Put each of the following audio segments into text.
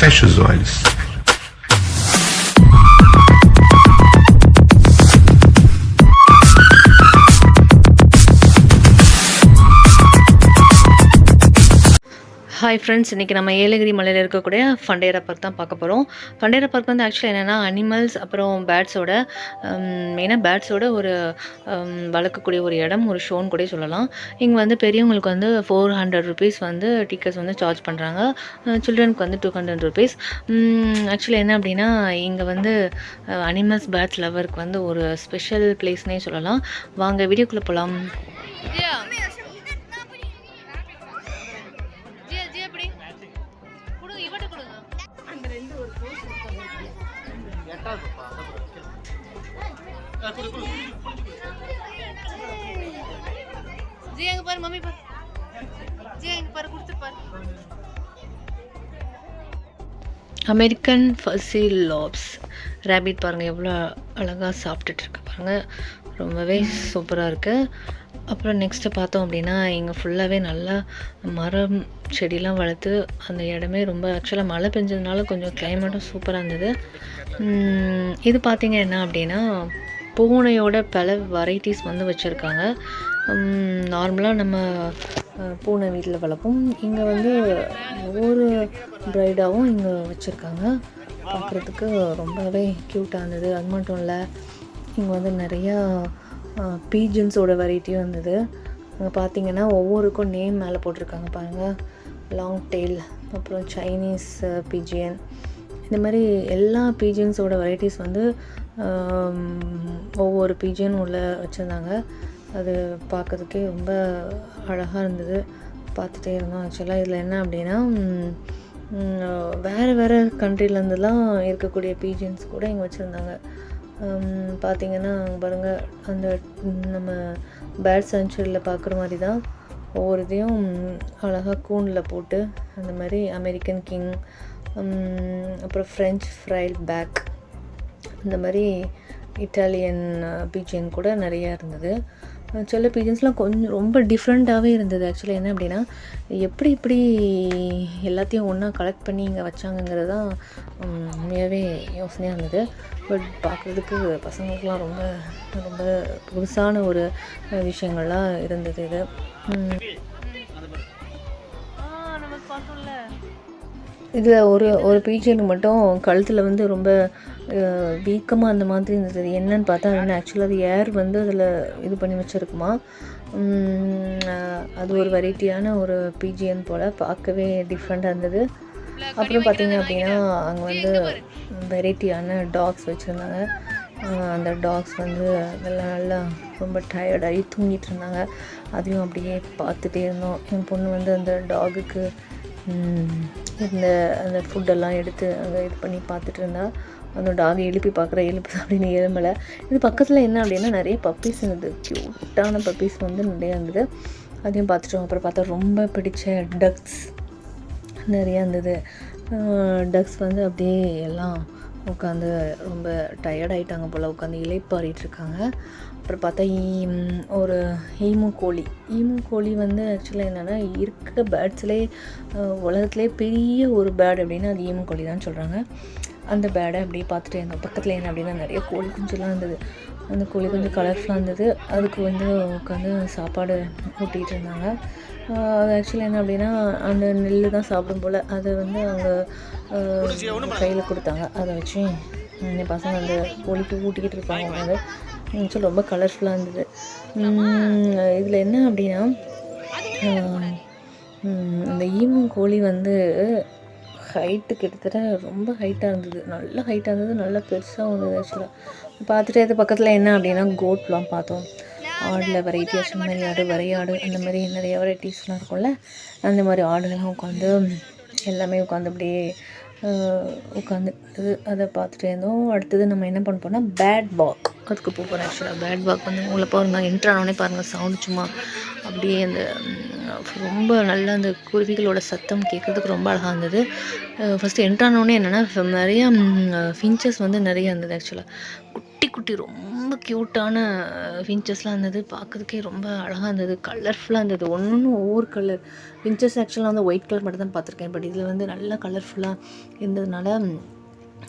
Fecha os olhos. Hi friends, இன்றைக்கி நம்ம ஏலகிரி மலையில் இருக்கக்கூடிய ஃபண்டேரா பார்க் தான் பார்க்க போகிறோம். ஃபண்டேரா பார்க் வந்து ஆக்சுவலி என்னென்னா அனிமல்ஸ் அப்புறம் பேர்ட்ஸோட மெயினாக பேர்ட்ஸோட ஒரு வளர்க்கக்கூடிய ஒரு இடம், ஒரு ஷோன்னு கூட சொல்லலாம். இங்கே வந்து பெரியவங்களுக்கு வந்து 400 ருபீஸ் வந்து டிக்கெட்ஸ் வந்து சார்ஜ் பண்ணுறாங்க. சில்ட்ரனுக்கு வந்து 200 ருபீஸ். ஆக்சுவலி என்ன அப்படின்னா இங்கே வந்து அனிமல்ஸ் பேர்ட்ஸ் லவருக்கு வந்து ஒரு ஸ்பெஷல் பிளேஸ்னே சொல்லலாம். வாங்க வீடியோக்குள்ளே போகலாம். जी எங்க பாரு மம்மி பாரு जी எங்க பாரு குடுத்து பாரு அமெரிக்கன் ஃபஸி லாப்ஸ் ரேபிட் பாருங்கள் எவ்வளோ அழகாக சாப்பிட்டுட்டு இருக்கு பாருங்கள், ரொம்பவே சூப்பராக இருக்குது. அப்புறம் நெக்ஸ்ட்டு பார்த்தோம் அப்படின்னா இங்கே ஃபுல்லாகவே நல்லா மரம் செடிலாம் வளர்த்து அந்த இடமே ரொம்ப ஆக்சுவலாக மழை பெஞ்சதுனால கொஞ்சம் கிளைமேட்டும் சூப்பராக இருந்தது. இது பார்த்திங்க என்ன அப்படின்னா பூனையோட பல வெரைட்டிஸ் வந்து வச்சுருக்காங்க. நார்மலாக நம்ம பூனை வீட்டில் வளர்ப்போம், இங்கே வந்து ஒவ்வொரு ப்ரைடாகவும் இங்கே வச்சுருக்காங்க. பார்க்குறதுக்கு ரொம்பவே க்யூட்டாக இருந்தது. அது மட்டும் இல்லை, இங்கே வந்து நிறையா பீஜன்ஸோட வெரைட்டியும் இருந்தது. அங்கே பார்த்தீங்கன்னா ஒவ்வொருக்கும் நேம் மேலே போட்டிருக்காங்க பாருங்கள். லாங் டெயில், அப்புறம் சைனீஸ் பீஜியன், இந்த மாதிரி எல்லா பீஜன்ஸோட வெரைட்டிஸ் வந்து ஒவ்வொரு பீஜியன் உள்ள வச்சுருந்தாங்க. அது பார்க்குறதுக்கே ரொம்ப அழகாக இருந்தது, பார்த்துட்டே இருந்தோம். ஆக்சுவலாக இதில் என்ன அப்படின்னா வேறு வேறு கண்ட்ரிலேருந்துலாம் இருக்கக்கூடிய பீஜன்ஸ் கூட இங்கே வச்சுருந்தாங்க. பார்த்திங்கன்னா பாருங்கள், அந்த நம்ம பேர்ட் சென்ச்சுரியில் பார்க்குற மாதிரி தான் ஒவ்வொரு இதையும் அழகாக கூண்டில் போட்டு அந்த மாதிரி அமெரிக்கன் கிங், அப்புறம் ஃப்ரெஞ்ச் ஃப்ரைல் பேக், இந்த மாதிரி இட்டாலியன் பீஜன் கூட நிறையா இருந்தது. சில பீஜன்ஸ்லாம் கொஞ்சம் ரொம்ப டிஃப்ரெண்ட்டாகவே இருந்தது. ஆக்சுவலி என்ன அப்படின்னா எப்படி எல்லாத்தையும் ஒன்றா கலெக்ட் பண்ணி இங்கே வச்சாங்கங்கிறது தான் உண்மையாகவே யோசனையாக இருந்தது. பட் பார்க்குறதுக்கு பசங்களுக்குலாம் ரொம்ப ரொம்ப புதுசான ஒரு விஷயங்கள்லாம் இருந்தது. இது இதில் ஒரு பீஜனுக்கு மட்டும் கழுத்தில் வந்து ரொம்ப வீக்கமாக அந்த மாதிரி இருந்தது. என்னன்னு பார்த்தா அது ஆக்சுவலாக அது ஏர் வந்து அதில் இது பண்ணி வச்சுருக்குமா. அது ஒரு வெரைட்டியான ஒரு பீஜியன் போல் பார்க்கவே டிஃப்ரெண்ட்டாக இருந்தது. அப்புறம் பார்த்திங்க அப்படின்னா அங்கே வந்து வெரைட்டியான டாக்ஸ் வச்சுருந்தாங்க. அந்த டாக்ஸ் வந்து நல்லா ரொம்ப டயர்டாகி தூங்கிட்டு இருந்தாங்க. அதையும் அப்படியே பார்த்துட்டே இருந்தோம். என் பொண்ணு வந்து அந்த டாகுக்கு அந்த ஃபுட்டெல்லாம் எடுத்து அங்கே இது பண்ணி பார்த்துட்டு இருந்தா. அந்த டாகை எழுப்பி எழுப்பு அப்படின்னு எழும்பலை. இது பக்கத்தில் என்ன அப்படின்னா நிறைய பப்பீஸ் இருந்தது, க்யூட்டான பப்பீஸ் வந்து நிறையா இருந்தது. அதையும் பார்த்துட்டோம். அப்புறம் பார்த்தா ரொம்ப பிடிச்ச டக்ஸ் நிறையா இருந்தது. டக்ஸ் வந்து அப்படியே எல்லாம் உட்காந்து ரொம்ப டயர்ட் ஆகிட்டாங்க போல், உட்காந்து இலைப்பாரிட்டுருக்காங்க. அப்புறம் பார்த்தா ஒரு ஈமு கோழி வந்து ஆக்சுவலாக என்னென்னா இருக்க பேர்ட்ஸ்லேயே உலகத்துலேயே பெரிய ஒரு பேர்டு அப்படின்னா அது ஈமு கோழி தான் சொல்கிறாங்க. அந்த பேர்டை அப்படியே பார்த்துட்டு இருந்தோம். பக்கத்தில் என்ன அப்படின்னா நிறைய கோழி குஞ்சுலாம் இருந்தது. அந்த கோழி கொஞ்சம் கலர்ஃபுல்லாக இருந்தது. அதுக்கு வந்து உட்காந்து சாப்பாடு ஊட்டிகிட்டு இருந்தாங்க. அது ஆக்சுவலி என்ன அப்படின்னா அந்த நெல் தான் சாப்பிடும் போல், அதை வந்து அவங்க கையில் கொடுத்தாங்க. அதை வச்சு என் பசங்க அந்த கோழிக்கு ஊட்டிக்கிட்டு இருப்பாங்க. அது ஆக்சுவலி ரொம்ப கலர்ஃபுல்லாக இருந்தது. இதில் என்ன அப்படின்னா அந்த ஈமு கோழி வந்து ஹைட்டு கிட்டத்தட்ட ரொம்ப ஹைட்டாக இருந்தது, நல்ல ஹைட்டாக இருந்தது, நல்லா பெருசாக இருந்தது. ஆக்சுவலாக பார்த்துட்டு அது பக்கத்தில் என்ன அப்படின்னா கோட்லாம் பார்த்தோம். ஆடில் வெரைட்டியாக செம்மறி ஆடு, வரையாடு, அந்த மாதிரி நிறைய வெரைட்டிஸ்லாம் இருக்கும்ல, அந்த மாதிரி ஆடுலாம் உட்காந்து எல்லாமே உட்காந்து அப்படியே உட்காந்துட்டு அதை பார்த்துட்டே இருந்தோம். அடுத்தது நம்ம என்ன பண்ண போனால் பேட் பாக் அதுக்கு போகிறோம். ஆக்சுவலாக பேட் பாக் வந்து உங்களை பாருங்கள், என்ட்ரானோடனே பாருங்கள் சவுண்டு சும்மா அப்படியே அந்த ரொம்ப நல்லா அந்த குருவிகளோட சத்தம் கேட்குறதுக்கு ரொம்ப அழகாக இருந்தது. ஃபஸ்ட்டு என்ட்ரானோடனே என்னென்னா நிறையா ஃபின்ச்சஸ் வந்து நிறைய இருந்தது. ஆக்சுவலாக குட்டி குட்டி ரொம்ப க்யூட்டான ஃபின்ச்சஸ்லாம் இருந்தது. பார்க்குறதுக்கே ரொம்ப அழகாக இருந்தது. கலர்ஃபுல்லாக இருந்தது. ஒன்று ஒவ்வொரு கலர் ஃபின்ச்சஸ் ஆக்சுவலாக வந்து ஒயிட் கலர் மட்டும் தான் பார்த்துருக்கேன். பட் இதில் வந்து நல்லா கலர்ஃபுல்லாக இருந்ததுனால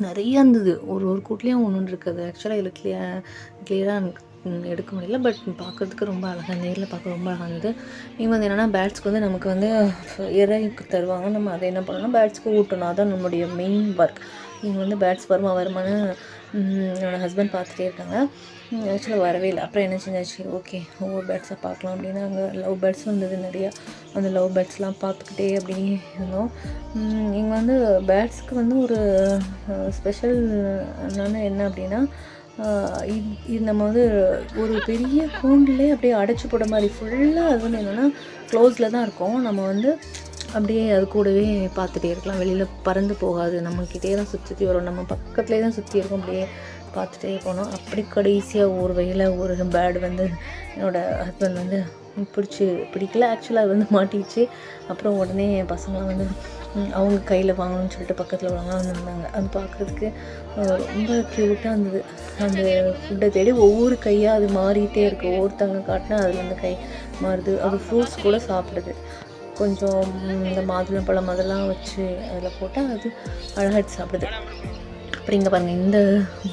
நிறையா இருந்தது. ஒரு கூட்லேயும் ஒன்று இருக்குது. ஆக்சுவலாக இதில் கிளியராக எடுக்க முடியல. பட் பார்க்குறதுக்கு ரொம்ப அழகாக, நேரில் பார்க்க ரொம்ப அழகாக இருந்தது. இவங்க வந்து என்னென்னா பேர்ட்ஸ்க்கு வந்து நமக்கு வந்து இறைக்கு தருவாங்க. நம்ம அதை என்ன பண்ணணும்னா பேர்ட்ஸ்க்கு ஊட்டணும். அதான் நம்மளுடைய மெயின் ஒர்க். இவங்க வந்து பேர்ட்ஸ் வருமானு என்னோடய ஹஸ்பண்ட் பார்த்துட்டே இருக்காங்க. ஆக்சுவலாக வரவே இல்லை. அப்புறம் என்ன செஞ்சாச்சு, ஓகே ஒவ்வொரு பேர்ட்ஸை பார்க்கலாம் அப்படின்னு அங்கே லவ் பேர்ட்ஸ் வந்தது நிறையா. அந்த லவ் பேர்ட்ஸ்லாம் பார்த்துக்கிட்டே அப்படி இருந்தோம். இங்கே வந்து பேர்ட்ஸ்க்கு வந்து ஒரு ஸ்பெஷல் என்ன அப்படின்னா, இது நம்ம வந்து ஒரு பெரிய கூண்டிலே அப்படியே அடைச்சி போட மாதிரி ஃபுல்லாக அது வந்து என்னென்னா க்ளோஸில் தான் இருக்கும். நம்ம வந்து அப்படியே அது கூடவே பார்த்துட்டே இருக்கலாம். வெளியில் பறந்து போகாது. நம்மக்கிட்டே தான் சுற்றி வரும். நம்ம பக்கத்துலேயே தான் சுற்றி இருக்கும். அப்படியே பார்த்துட்டே போனோம். அப்படி கடைசியாக ஒரு வகையில் ஒரு பேர்டு வந்து என்னோடய ஹஸ்பண்ட் வந்து பிடிக்கல. ஆக்சுவலாக அது வந்து மாட்டிச்சு. அப்புறம் உடனே பசங்களாம் வந்து அவங்க கையில் வாங்கணும்னு சொல்லிட்டு பக்கத்தில் உள்ளவங்களாம் வந்துருந்தாங்க. அது பார்க்குறதுக்கு ரொம்ப க்யூட்டாக இருந்தது. அந்த ஃபுட்டை தேடி ஒவ்வொரு கையாக அது மாறிட்டே இருக்குது. ஒவ்வொருத்தவங்க காட்டினா அதில் அந்த கை மாறுது. அது ஃப்ரூட்ஸ் கூட சாப்பிடுது. கொஞ்சம் இந்த மாதுளம்பழம் அதெல்லாம் வச்சு அதில் போட்டால் அது அழகாக சாப்பிடுது. அப்புறம் இங்கே பாருங்கள், இந்த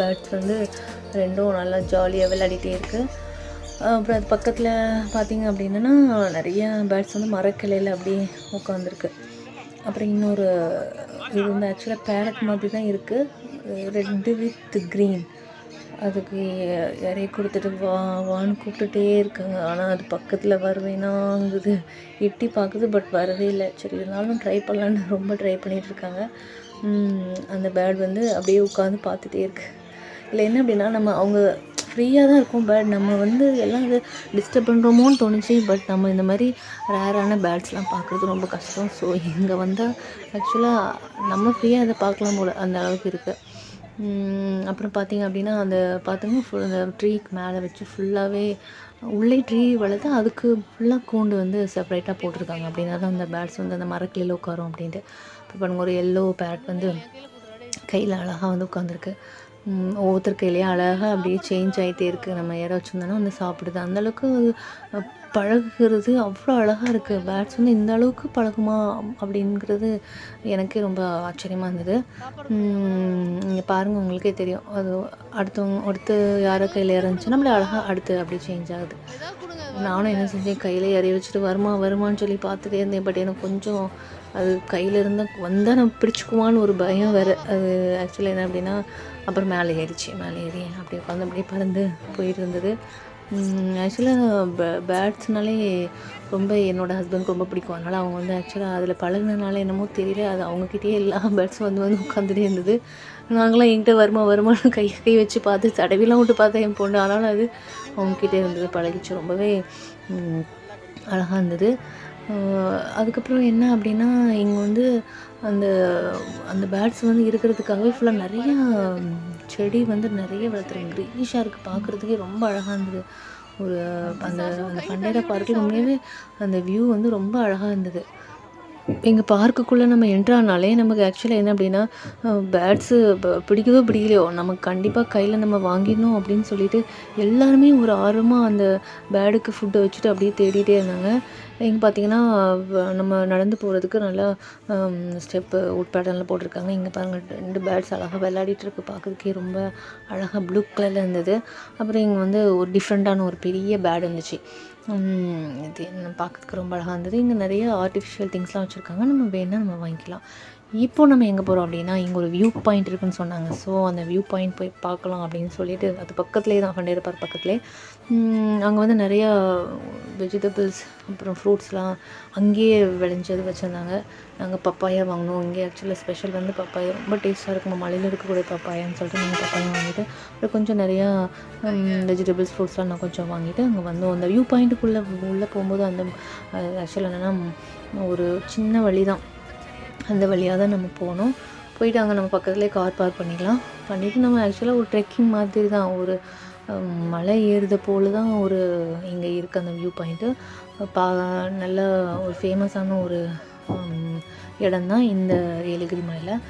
பேர்ட்ஸ் வந்து ரெண்டும் நல்லா ஜாலியாக விளையாடிட்டே இருக்குது. அப்புறம் அது பக்கத்தில் பார்த்திங்க அப்படின்னா நிறைய பேர்ட்ஸ் வந்து மரக்கிளையில் அப்படியே உட்காந்துருக்கு. அப்புறம் இன்னொரு இது வந்து ஆக்சுவலாக பேரட் மாதிரி தான் இருக்குது. Red with green. அதுக்கு இறைய கொடுத்துட்டு வான்னு கூப்பிட்டுட்டே இருக்காங்க. ஆனால் அது பக்கத்தில் வருவேனாங்குது. எட்டி பார்க்குது, பட் வரவே இல்லை. சரி இருந்தாலும் ட்ரை பண்ணலான்னு ரொம்ப ட்ரை பண்ணிகிட்ருக்காங்க. அந்த பேர்ட் வந்து அப்படியே உட்காந்து பார்த்துட்டே இருக்குது. இல்லை என்ன அப்படின்னா, நம்ம அவங்க ஃப்ரீயாக தான் இருக்கும். பேர்ட் நம்ம வந்து எல்லாம் இது டிஸ்டர்ப் பண்ணுறோமோன்னு தோணுச்சு. பட் நம்ம இந்த மாதிரி ரேரான பேர்ட்ஸ்லாம் பார்க்குறது ரொம்ப கஷ்டம். ஸோ இங்கே வந்தால் ஆக்சுவலாக நம்ம ஃப்ரீயாக அதை பார்க்கலாம் போல், அந்த அளவுக்கு இருக்குது. அப்புறம் பார்த்திங்க அப்படின்னா அந்த பார்த்திங்கன்னா அந்த ட்ரீக்கு மேலே வச்சு ஃபுல்லாகவே உள்ளே ட்ரீ வளர்த்து அதுக்கு ஃபுல்லாக கூண்டு வந்து செப்பரேட்டாக போட்டிருக்காங்க. அப்படின்னா தான் அந்த பேர்ட்ஸ் வந்து அந்த மரக்கிளையில் உட்காரும் அப்படின்ட்டு. இப்போ பாருங்கள், ஒரு எல்லோ பேரட் வந்து கையில் அழகாக வந்து உட்காந்துருக்கு. ஒவ்வொருத்தர் கையிலேயே அழகாக அப்படியே சேஞ்ச் ஆகிட்டே இருக்குது. நம்ம யாரை வச்சுருந்தோன்னா வந்து சாப்பிடுது. அந்தளவுக்கு பழகுறது அவ்வளோ அழகாக இருக்குது. பேர்ட்ஸ் வந்து இந்த அளவுக்கு பழகுமா அப்படிங்கிறது எனக்கே ரொம்ப ஆச்சரியமாக இருந்தது. இங்கே பாருங்கள், உங்களுக்கே தெரியும். அது அடுத்து யாரோ கையில் இறந்துச்சு நம்மளே அழகாக அடுத்து அப்படியே சேஞ்ச் ஆகுது. நானும் என்ன செஞ்சேன், கையில் இறைய வச்சுட்டு வருமான்னு சொல்லி பார்த்துட்டே இருந்தேன். பட் எனக்கு கொஞ்சம் அது கையில் இருந்தால் வந்தால் நம்ம பிடிச்சிக்குவான்னு ஒரு பயம் வேறு. அது ஆக்சுவலாக என்ன அப்படின்னா, அப்புறம் மேலே ஏறி அப்படியே உட்காந்து அப்படியே பறந்து போயிட்டு இருந்தது. ஆக்சுவலாக பேர்ட்ஸ்னாலே ரொம்ப என்னோடய ஹஸ்பண்ட்க்கு ரொம்ப பிடிக்கும். அதனால் அவங்க வந்து ஆக்சுவலாக அதில் பழகுனதுனால என்னமோ தெரியல, அது அவங்கக்கிட்டே எல்லா பேர்ட்ஸும் வந்து உட்காந்துட்டே இருந்தது. நாங்களாம் என்கிட்ட வருமானு கை வச்சு பார்த்து தடவிலாம் விட்டு பார்த்தேன் என் பொண்ணு. ஆனாலும் அது அவங்கக்கிட்டே இருந்தது, பழகிச்சு. ரொம்பவே அழகாக இருந்தது. அதுக்கப்புறம் என்ன அப்படின்னா, இங்கே வந்து அந்த பேர்ட்ஸ் வந்து இருக்கிறதுக்காகவே ஃபுல்லாக நிறையா செடி வந்து நிறைய வளர்த்துருங்க. க்ரீனிஷாக இருக்குது, பார்க்குறதுக்கே ரொம்ப அழகாக இருந்தது. அந்த பண்டேரா பார்க்கில் உண்மையாகவே அந்த வியூ வந்து ரொம்ப அழகாக இருந்தது. எங்கள் பார்க்குக்குள்ளே நம்ம என்ட்ரானாலே நமக்கு ஆக்சுவலாக என்ன அப்படின்னா, பேர்ட்ஸு பிடிக்கவோ பிடிக்கலையோ நமக்கு கண்டிப்பாக கையில் நம்ம வாங்கிடணும் அப்படின்னு சொல்லிட்டு எல்லாருமே ஒரு ஆர்வமாக அந்த பேர்டுக்கு ஃபுட்டை வச்சுட்டு அப்படியே தேடிகிட்டே இருந்தாங்க. இங்கே பார்த்திங்கன்னா நம்ம நடந்து போகிறதுக்கு நல்லா ஸ்டெப்பு உட் பேட்டர்னில் போட்டிருக்காங்க. இங்கே பாருங்கள், 2 பேர்ட்ஸ் அழகாக விளையாடிட்டுருக்கு. பார்க்குறதுக்கே ரொம்ப அழகாக ப்ளூ கலரில் இருந்தது. அப்புறம் இங்கே வந்து ஒரு டிஃப்ரெண்ட்டான ஒரு பெரிய பேர்டு இருந்துச்சு. இது என்ன பார்க்குறதுக்கு ரொம்ப அழகாக இருந்தது. இங்கே நிறைய ஆர்டிஃபிஷியல் திங்ஸ்லாம் வச்சுருக்காங்க. நம்ம வேணால் நம்ம வாங்கிக்கலாம். இப்போது நம்ம எங்கே போகிறோம் அப்படின்னா, இங்கே ஒரு வியூ பாயிண்ட் இருக்குதுன்னு சொன்னாங்க. ஸோ அந்த வியூ பாயிண்ட் போய் பார்க்கலாம் அப்படின்னு சொல்லிட்டு, அது பக்கத்துலேயே தான், பண்டேரா பார்க் பக்கத்துலேயே. அங்கே வந்து நிறையா வெஜிடபிள்ஸ் அப்புறம் ஃப்ரூட்ஸ்லாம் அங்கேயே விளைஞ்சது வச்சுருந்தாங்க. நாங்கள் பப்பாயா வாங்கினோம். இங்கே ஆக்சுவலாக ஸ்பெஷல் வந்து பப்பாயா ரொம்ப டேஸ்ட்டாக இருக்கும். மலையில் இருக்கக்கூடிய பப்பாயான்னு சொல்லிட்டு நாங்கள் பப்பாயா வாங்கிட்டு, அப்புறம் கொஞ்சம் நிறையா வெஜிடபிள்ஸ் ஃப்ரூட்ஸ்லாம் நான் கொஞ்சம் வாங்கிட்டு அங்கே வந்தோம். அந்த வியூ பாயிண்ட்டுக்குள்ளே உள்ளே போகும்போது அந்த ஆக்சுவலாக என்னென்னா ஒரு சின்ன வழி தான், அந்த வழியாக தான் நம்ம போனோம். போயிட்டு அங்கே நம்ம பக்கத்துலேயே கார் பார்க் பண்ணிவிட்டு நம்ம ஆக்சுவலாக ஒரு ட்ரெக்கிங் மாதிரி தான், ஒரு மலை ஏறுத போல் தான் இங்கே இருக்குது அந்த வியூ பாயிண்ட்டு. நல்ல ஒரு ஃபேமஸான ஒரு இடம்தான் இந்த ஏலகிரி மலையில்.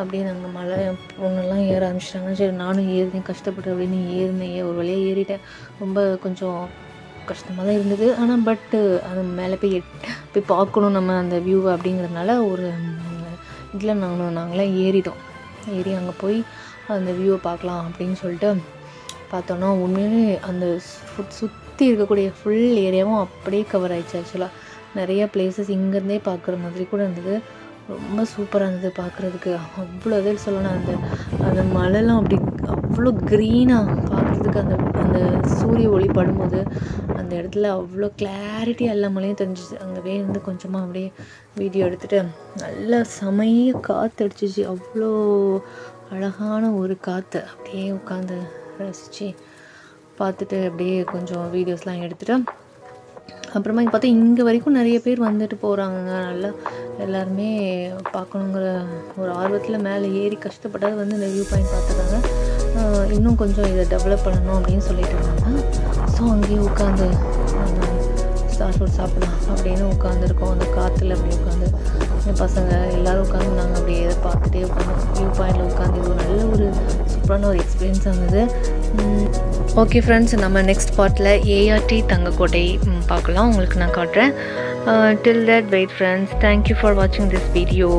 அப்படியே நாங்கள் மலை பொண்ணெல்லாம் ஏற ஆரம்பிச்சிட்டாங்க. சரி நானும் ஏறினேன், கஷ்டப்பட்டு அப்படின்னு ஏறினேன். ஒரு வழியாக ஏறிட்டேன். ரொம்ப கொஞ்சம் கஷ்டமாக தான் இருந்தது. ஆனால் பட்டு அது மேலே போய் பார்க்கணும் நம்ம அந்த வியூவை அப்படிங்கிறதுனால ஒரு இதில் நாங்களாம் ஏறிட்டோம். ஏறி அங்கே போய் அந்த வியூவை பார்க்கலாம் அப்படின்னு சொல்லிட்டு பார்த்தோன்னா உண்மையிலே அந்த சுற்றி இருக்கக்கூடிய ஃபுல் ஏரியாவும் அப்படியே கவர் ஆயிடுச்சு. ஆக்சுவலாக நிறைய பிளேசஸ் இங்கேருந்தே பார்க்குற மாதிரி கூட இருந்தது. ரொம்ப சூப்பராக இருந்தது பார்க்குறதுக்கு. அவ்வளோ இதே சொல்லணும். அந்த மலைலாம் அப்படி அவ்வளோ க்ரீனாக பார்க்குறதுக்கு அந்த சூரிய ஒளி படும்போது அந்த இடத்துல அவ்வளோ கிளாரிட்டியாக எல்லா மலையும் தெரிஞ்சிச்சு. அங்கே இருந்து கொஞ்சமாக அப்படியே வீடியோ எடுத்துகிட்டு நல்லா செமையாக காற்று அடிச்சிச்சு. அவ்வளோ அழகான ஒரு காற்று. அப்படியே உட்காந்து ரசித்து பார்த்துட்டு அப்படியே கொஞ்சம் வீடியோஸ்லாம் எடுத்துகிட்டு அப்புறமா பார்த்தா இங்கே வரைக்கும் நிறைய பேர் வந்துட்டு போகிறாங்க. நல்லா எல்லாருமே பார்க்கணுங்கிற ஒரு ஆர்வத்தில் மேலே ஏறி கஷ்டப்பட்டால் வந்து இந்த வியூ பாயிண்ட் பார்த்துருக்காங்க. இன்னும் கொஞ்சம் இதை டெவலப் பண்ணணும் அப்படின்னு சொல்லிட்டு இருந்தாங்க. ஸோ அங்கேயே உட்காந்து ஸ்டார் ஃபுட் சாப்பிடலாம் அப்படின்னு உட்காந்துருக்கோம். அந்த காற்றுல அப்படியே உட்காந்து பசங்க எல்லோரும் உட்காந்து நாங்கள் அப்படியே இதை பார்த்துட்டே உட்காந்து வியூ பாயிண்டில் உட்காந்து இது நல்ல ஒரு சூப்பரான ஒரு எக்ஸ்பீரியன்ஸ் இருந்தது. ஓகே ஃப்ரெண்ட்ஸ், நம்ம நெக்ஸ்ட் பார்ட்டில் ஏஆர்டி தங்கக்கோட்டை பார்க்கலாம். உங்களுக்கு நான் காட்டுறேன். Till that wait friends. Thank you for வாட்சிங் திஸ் வீடியோ.